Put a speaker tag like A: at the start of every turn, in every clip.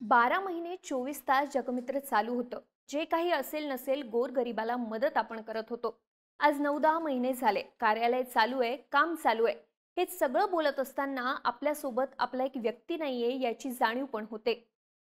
A: 12 महिने 24 तास जगमित्र चालू होतं. जे काही असेल नसेल गोरगरिबाला मदत आपण करत होतो. आज 9-10 महिने झाले, कार्यालय चालू आहे, काम चालू आहे. हे सगळं बोलत असताना आपल्यासोबत आपला एक व्यक्ती नाहीये याची जाणीव पण होते.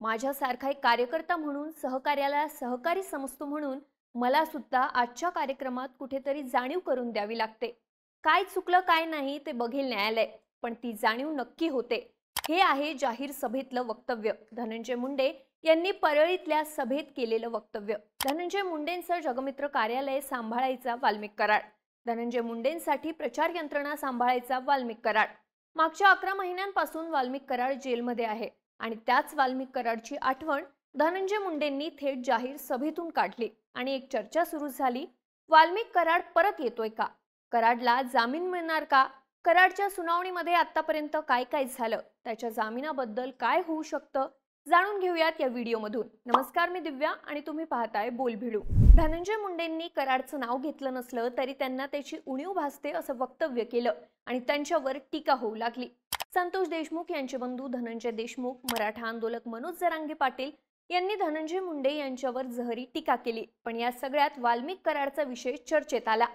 A: माझ्यासारखा एक कार्यकर्ता म्हणून, सहकार्याला सहकारी समजतो म्हणून मला सुद्धा आजच्या कार्यक्रमात कुठेतरी जाणीव करून द्यावी लागते. काय चुकलं काय नाही ते बघेल न्यायालय, पण ती जाणीव नक्की होते. हे आहे जाहीर सभेतलं वक्तव्य. धनंजय मुंडे यांनी परळीतल्या सभेत केलेलं वक्तव्य. धनंजय मुंडेंचं जगमित्र कार्यालय सांभाळायचा वाल्मिक कराड. धनंजय मुंडेंसाठी प्रचार यंत्रणा सांभाळायचा वाल्मिक कराड. मागच्या 11 महिन्यांपासून वाल्मिक कराड जेलमध्ये आहे आणि त्याच वाल्मिक कराडची आठवण धनंजय मुंडेंनी थेट जाहीर सभेतून काढली आणि एक चर्चा सुरू झाली. वाल्मिक कराड परत येतोय का? कराडला जामीन मिळणार का? कराडच्या सुनावणीमध्ये आतापर्यंत काय काय झालं, त्याच्या जामिनाबद्दल काय होऊ शकतं, जाणून घेऊयात या व्हिडिओमधून. नमस्कार, मी दिव्या आणि तुम्ही पाहताय बोलभिडू. धनंजय मुंडेंनी कराडचं नाव घेतलं नसलं तरी त्यांना त्याची उणीव भासते असं वक्तव्य केलं आणि त्यांच्यावर टीका होऊ लागली. संतोष देशमुख यांचे बंधू धनंजय देशमुख, मराठा आंदोलक मनोज जरांगे पाटील यांनी धनंजय मुंडे यांच्यावर जहरी टीका केली. पण या सगळ्यात वाल्मिक कराडचा विषय चर्चेत आला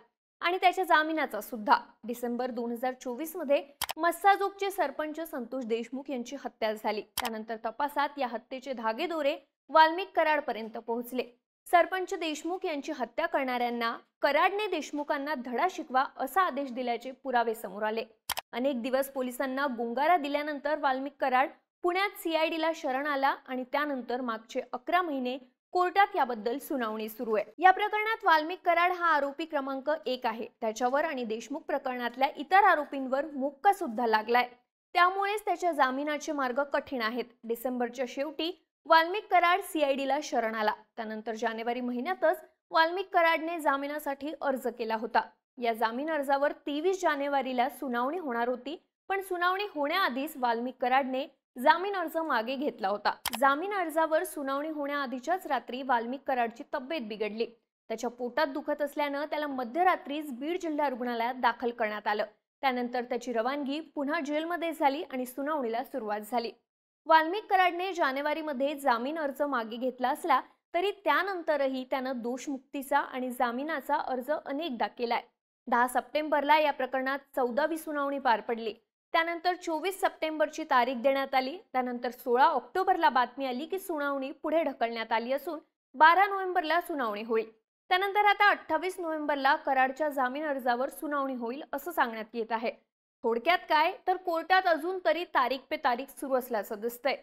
A: आणि त्याच्या जामिनाचा सुद्धा. डिसेंबर 2024 मध्ये मस्साजोगचे सरपंच संतोष देशमुख यांची हत्या झाली. त्यानंतर तपासात या हत्येचे धागेदोरे वाल्मिक कराडपर्यंत पोहोचले. सरपंच देशमुख यांची हत्या करणाऱ्यांना कराडने देशमुखांना धडा शिकवा असा आदेश दिल्याचे पुरावे समोर आले. अनेक दिवस पोलिसांना गुंगारा दिल्यानंतर वाल्मिक कराड पुण्यात सीआयडीला शरण आला आणि त्यानंतर मागचे 11 महिने कोर्टात याबद्दल सुनावणी सुरू आहे. या प्रकरणात वाल्मिक कराड हा आरोपी क्रमांक 1 आहे. त्याच्यावर आणि देशमुख प्रकरणातल्या इतर आरोपींवर मोक्का सुद्धा लागलाय. त्यामुळेच त्याच्या जामिनाचे मार्ग कठीण आहेत. डिसेंबरच्या शेवटी वाल्मिक कराड सीआयडीला शरण आला. त्यानंतर जानेवारी महिन्यातच वाल्मिक कराडने जामिनासाठी अर्ज केला होता. या जामीन अर्जावर 23 जानेवारीला सुनावणी होणार होती, पण सुनावणी होण्याआधीच वाल्मिक कराडने जामीन अर्ज मागे घेतला होता. जामीन अर्जावर सुनावणी होण्याआधीच्याच रात्री वाल्मिक कराडची तब्येत बिघडली. त्याच्या पोटात दुखत असल्यानं त्याला मध्यरात्रीच बीड जिल्हा रुग्णालयात दाखल करण्यात आलं. त्यानंतर त्याची रवानगी पुन्हा जेलमध्ये झाली आणि सुनावणीला सुरुवात झाली. वाल्मिक कराडने जानेवारीमध्ये जामीन अर्ज मागे घेतला असला तरी त्यानंतरही त्यानं दोषमुक्तीचा आणि जामिनाचा अर्ज अनेकदा केलाय. 10 सप्टेंबरला या प्रकरणात 14वी सुनावणी पार पडली. त्यानंतर 24 सप्टेंबरची तारीख देण्यात आली. त्यानंतर 16 ऑक्टोबरला बातमी आली की सुनावणी पुढे ढकलण्यात आली असून 12 नोव्हेंबरला सुनावणी होईल. त्यानंतर आता 28 नोव्हेंबरला कराडच्या जामीन अर्जावर सुनावणी होईल असं सांगण्यात येत आहे. थोडक्यात काय तर कोर्टात अजून तरी तारीख पे तारीख सुरू असल्याचं दिसतंय.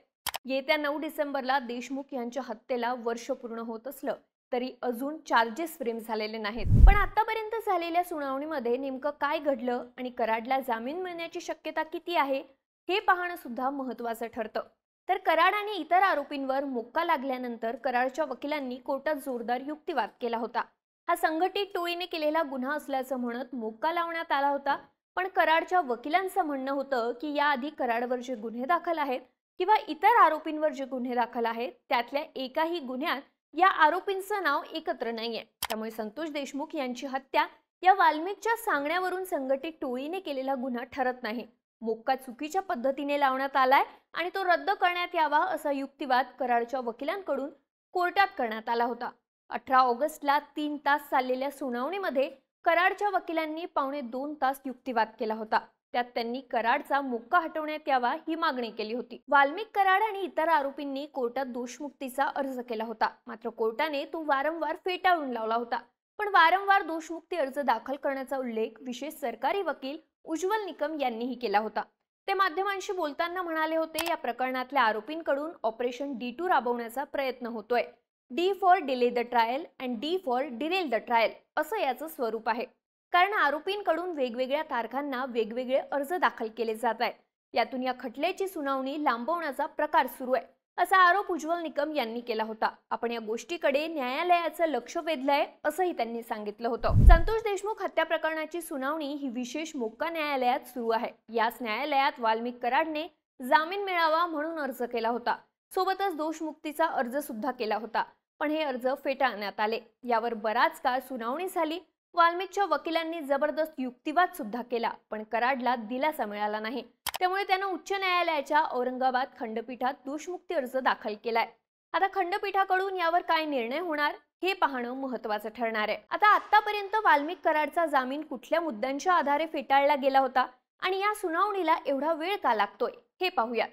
A: येत्या 9 डिसेंबरला देशमुख यांच्या हत्येला वर्ष पूर्ण होत असलं तरी अजून चार्जेस फ्रेम झालेले नाहीत. पण आतापर्यंत झालेल्या सुनावणीमध्ये नेमकं काय घडलं आणि कराडला जामीन मिळण्याची शक्यता किती आहे हे पाहणं सुद्धा महत्त्वाचं ठरतं. तर कराड आणि इतर आरोपींवर मोक्का लागल्यानंतर कराडच्या वकिलांनी कोर्टात जोरदार युक्तिवाद केला होता. हा संघटित टोळीने केलेला गुन्हा असल्याचं म्हणत मोक्का लावण्यात आला होता. पण कराडच्या वकिलांचं म्हणणं होतं की याआधी कराडवर जे गुन्हे दाखल आहेत किंवा इतर आरोपींवर जे गुन्हे दाखल आहेत त्यातल्या एकाही गुन्ह्यात या आरोपींचं नाव एकत्र नाहीये. त्यामुळे संतोष देशमुख यांची हत्या या वाल्मिकच्या सांगण्यावरून संघटित टोळीने केलेला गुन्हा ठरत नाही. मोक्का चुकीच्या पद्धतीने लावण्यात आलाय आणि तो रद्द करण्यात यावा असा युक्तिवाद कराडच्या वकिलांकडून कोर्टात करण्यात आला होता. 18 ऑगस्टला 3 तास चाललेल्या सुनावणीमध्ये कराडच्या वकिलांनी पावणे 2 तास युक्तिवाद केला होता. त्यात त्यांनी कराडचा मोक्का हटवण्यात यावा ही मागणी केली होती. वाल्मिक कराड आणि इतर आरोपींनी कोर्टात दोषमुक्तीचा अर्ज केला होता. मात्र कोर्टाने तो वारंवार फेटाळून लावला होता. पण वारंवार दोषमुक्ती अर्ज दाखल करण्याचा उल्लेख विशेष सरकारी वकील उज्ज्वल निकम यांनीही केला होता. ते माध्यमांशी बोलताना म्हणाले होते, या प्रकरणातल्या आरोपींकडून ऑपरेशन D2 राबवण्याचा प्रयत्न होतोय. D for delay the trial and D for Daryl the trial असं याचं स्वरूप आहे. कारण आरोपींकडून वेगवेगळ्या तारखांना वेगवेगळे अर्ज दाखल केले जात आहेत. यातून या खटल्याची सुनावणी लांबवण्याचा प्रकार सुरू आहे असा आरोप उज्ज्वल निकम यांनी केला होता. आपण या गोष्टीकडे न्यायालयाचं लक्ष वेधलंय असंही त्यांनी सांगितलं होतं. संतोष देशमुख हत्या प्रकरणाची सुनावणी ही विशेष मोक्का न्यायालयात सुरू आहे. याच न्यायालयात वाल्मिक कराडने जामीन मिळावा म्हणून अर्ज केला होता. सोबतच दोषमुक्तीचा अर्ज सुद्धा केला होता. पण हे अर्ज फेटाळण्यात आले. यावर बराच काळ सुनावणी झाली. वाल्मिकच्या वकिलांनी जबरदस्त युक्तिवाद सुद्धा केला, पण कराडला दिलासा मिळाला नाही। त्यामुळे त्यानं उच्च न्यायालयाच्या औरंगाबाद खंडपीठात दोषमुक्ती अर्ज दाखल केलाय। आता खंडपीठाकडून यावर काय निर्णय होणार हे पाहणं महत्त्वाचं ठरणार आहे। आता आतापर्यंत वाल्मिक कराडचा जामीन कुठल्या मुद्द्यांच्या आधारे फेटाळला गेला होता आणि या सुनावणीला एवढा वेळ का लागतोय हे पाहूया।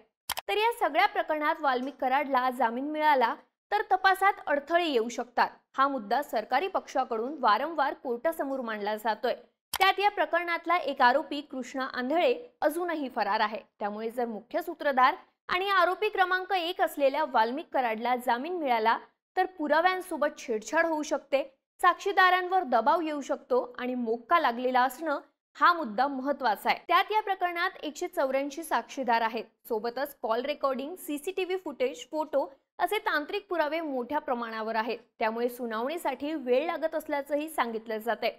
A: तर या सगळ्या प्रकरणात वाल्मिक कराडला जामीन मिळाला तर तपासात अडथळे येऊ शकतात। हा मुद्दा सरकारी पक्षाकडून वारंवार कोर्टासमोर मांडला जातोय। त्यात या प्रकरणातला एक आरोपी कृष्णा आंधळे अजूनही फरार आहे। त्यामुळे जर मुख्य सूत्रधार आणि आरोपी क्रमांक 1 असलेल्या वाल्मिक कराडला जामीन मिळाला तर पुराव्यांसोबत छेडछाड होऊ शकते, साक्षीदारांवर दबाव येऊ शकतो आणि मोक्का लागलेला असणं हा मुद्दा महत्त्वाचा आहे। त्यात या प्रकरणात 184 साक्षीदार आहेत, सोबतच call recording, CCTV footage, photo असे तांत्रिक पुरावे मोठ्या प्रमाणावर आहेत। त्यामुळे सुनावणीसाठी वेळ लागत असल्याचंही सांगितलं जातंय।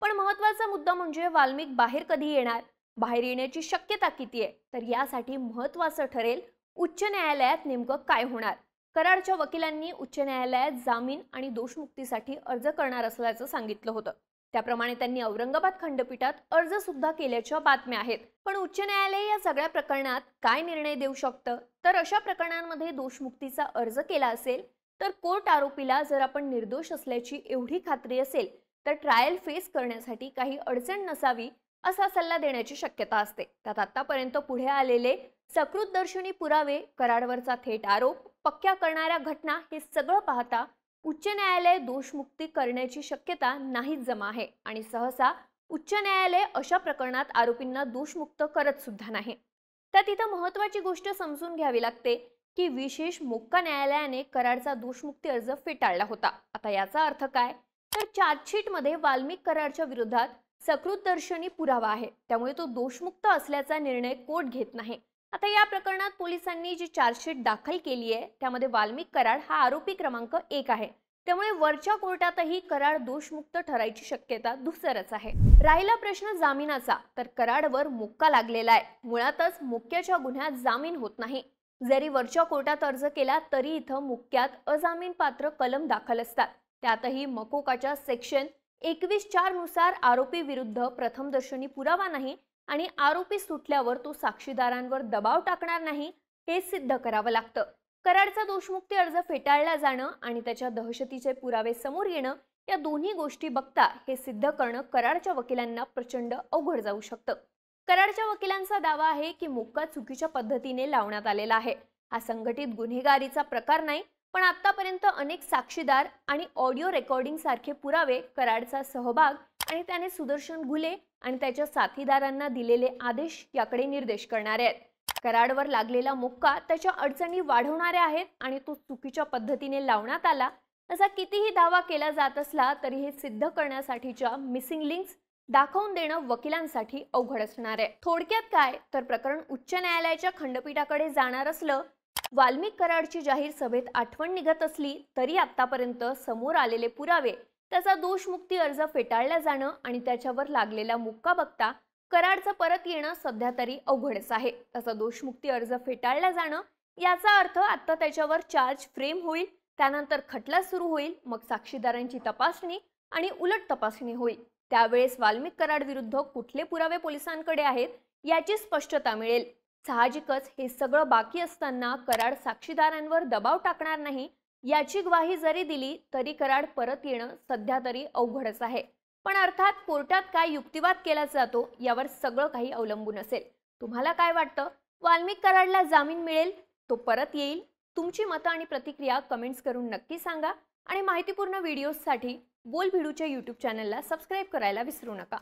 A: पण महत्त्वाचा मुद्दा म्हणजे वाल्मिक बाहेर कधी येणार, बाहेर येण्याची शक्यता किती आहे। तर यासाठी महत्त्वाचं ठरेल उच्च न्यायालयात नेमकं काय होणार। कराडच्या वकिलांनी उच्च न्यायालयात जामीन आणि दोषमुक्तीसाठी अर्ज करणार असल्याचं सांगितलं होतं। त्याप्रमाणे त्यांनी औरंगाबाद खंडपीठात अर्ज सुद्धा केल्याच्या बातम्या आहेत। पण उच्च न्यायालय या सगळ्या प्रकरणात काय निर्णय देऊ शकतं, तर अशा प्रकरणांमध्ये दोषमुक्तीचा अर्ज केला असेल तर कोर्ट आरोपीला जर आपण निर्दोष असल्याची एवढी खात्री असेल तर ट्रायल फेस करण्यासाठी काही अडचण नसावी असा सल्ला देण्याची शक्यता असते। त्यात आतापर्यंत पुढे आलेले सकृतदर्शनी पुरावे, कराडवरचा थेट आरोप, पक्क्या करणाऱ्या घटना हे सगळं पाहता उच्च न्यायालय दोषमुक्ती करण्याची शक्यता नाहीच जमा आहे आणि सहसा उच्च न्यायालय अशा प्रकरणात आरोपींना दोषमुक्त करत सुद्धा नाही। त्यात इथं महत्त्वाची गोष्ट समजून घ्यावी लागते की विशेष मोक्का न्यायालयाने कराडचा दोषमुक्ती अर्ज फेटाळला होता। आता याचा अर्थ काय, तर चार्जशीट मध्ये वाल्मिक कराडच्या विरोधात सकृतदर्शनी पुरावा आहे, त्यामुळे तो दोषमुक्त असल्याचा निर्णय कोर्ट घेत नाही। आता या प्रकरणात पोलिसांनी जी चार्जशीट दाखल केली आहे त्यामध्ये वाल्मिक कराड हा आरोपी क्रमांक 1 आहे। त्यामुळे वरच्या कोर्टातही कराड दोषमुक्त ठरायची शक्यता दुसरच आहे। राहिला प्रश्न जामिनाचा, तर कराडवर मोक्का लागलेला आहे। मुळातच मोक्क्याच्या गुन्ह्यात जामीन होत नाही। जरी वरच्या कोर्टात अर्ज केला तरी इथं मोक्क्यात अजामीन पात्र कलम दाखल असतात। त्यातही मकोकाच्या सेक्शन 21(4) नुसार आरोपी विरुद्ध प्रथमदर्शनी पुरावा नाही आणि आरोपी सुटल्यावर तो साक्षीदारांवर दबाव टाकणार नाही हे सिद्ध करावं लागतं। कराडचा दोषमुक्ती अर्ज फेटाळला जाणं आणि त्याच्या दहशतीचे पुरावे समोर येणं या दोन्ही गोष्टी बघता हे सिद्ध करणं कराडच्या वकिलांना प्रचंड अवघड जाऊ शकतं। कराडच्या वकिलांचा दावा आहे की मोक्का चुकीच्या पद्धतीने लावण्यात आलेला आहे। हा संघटित गुन्हेगारीचा प्रकार नाही, पण आतापर्यंत अनेक साक्षीदार आणि ऑडिओ रेकॉर्डिंग सारखे पुरावे, कराडचा सहभाग आणि त्याने सुदर्शन घुले आणि त्याच्या साथीदारांना दिलेले आदेश याकडे निर्देश करणारे आहेत। कराडवर लागलेला मोक्का त्याच्या अडचणी वाढवणारे आहेत आणि तो चुकीच्या पद्धतीने लावण्यात आला असा कितीही दावा केला जात असला तरी हे सिद्ध करण्यासाठीच्या मिसिंग लिंक्स दाखवून देणं वकिलांसाठी अवघड असणार आहे। थोडक्यात काय, तर प्रकरण उच्च न्यायालयाच्या खंडपीठाकडे जाणार असलं, वाल्मिक कराडची जाहीर सभेत आठवण निघत असली तरी आतापर्यंत समोर आलेले पुरावे, त्याचा दोषमुक्ती अर्ज फेटाळला जाणं आणि त्याच्यावर लागलेला मुक्का बघता कराडचं परत येणं सध्या तरी अवघडच आहे। त्याचा दोषमुक्ती अर्ज फेटाळला जाणं याचा अर्थ आता त्याच्यावर चार्ज फ्रेम होईल, त्यानंतर खटला सुरू होईल, मग साक्षीदारांची तपासणी आणि उलट तपासणी होईल। त्यावेळेस वाल्मिक कराड विरुद्ध कुठले पुरावे पोलिसांकडे आहेत याची स्पष्टता मिळेल। साहजिकच हे सगळं बाकी असताना कराड साक्षीदारांवर दबाव टाकणार नाही याची ग्वाही जरी दिली तरी कराड परत येणं सध्या तरी अवघडच आहे। पण अर्थात कोर्टात काय युक्तिवाद केला जातो यावर सगळं काही अवलंबून असेल। तुम्हाला काय वाटतं, वाल्मिक कराडला जामीन मिळेल, तो परत येईल? तुमची मतं आणि प्रतिक्रिया कमेंट्स करून नक्की सांगा आणि माहितीपूर्ण व्हिडिओजसाठी बोलभिडूच्या YouTube चॅनलला सबस्क्राईब करायला विसरू नका।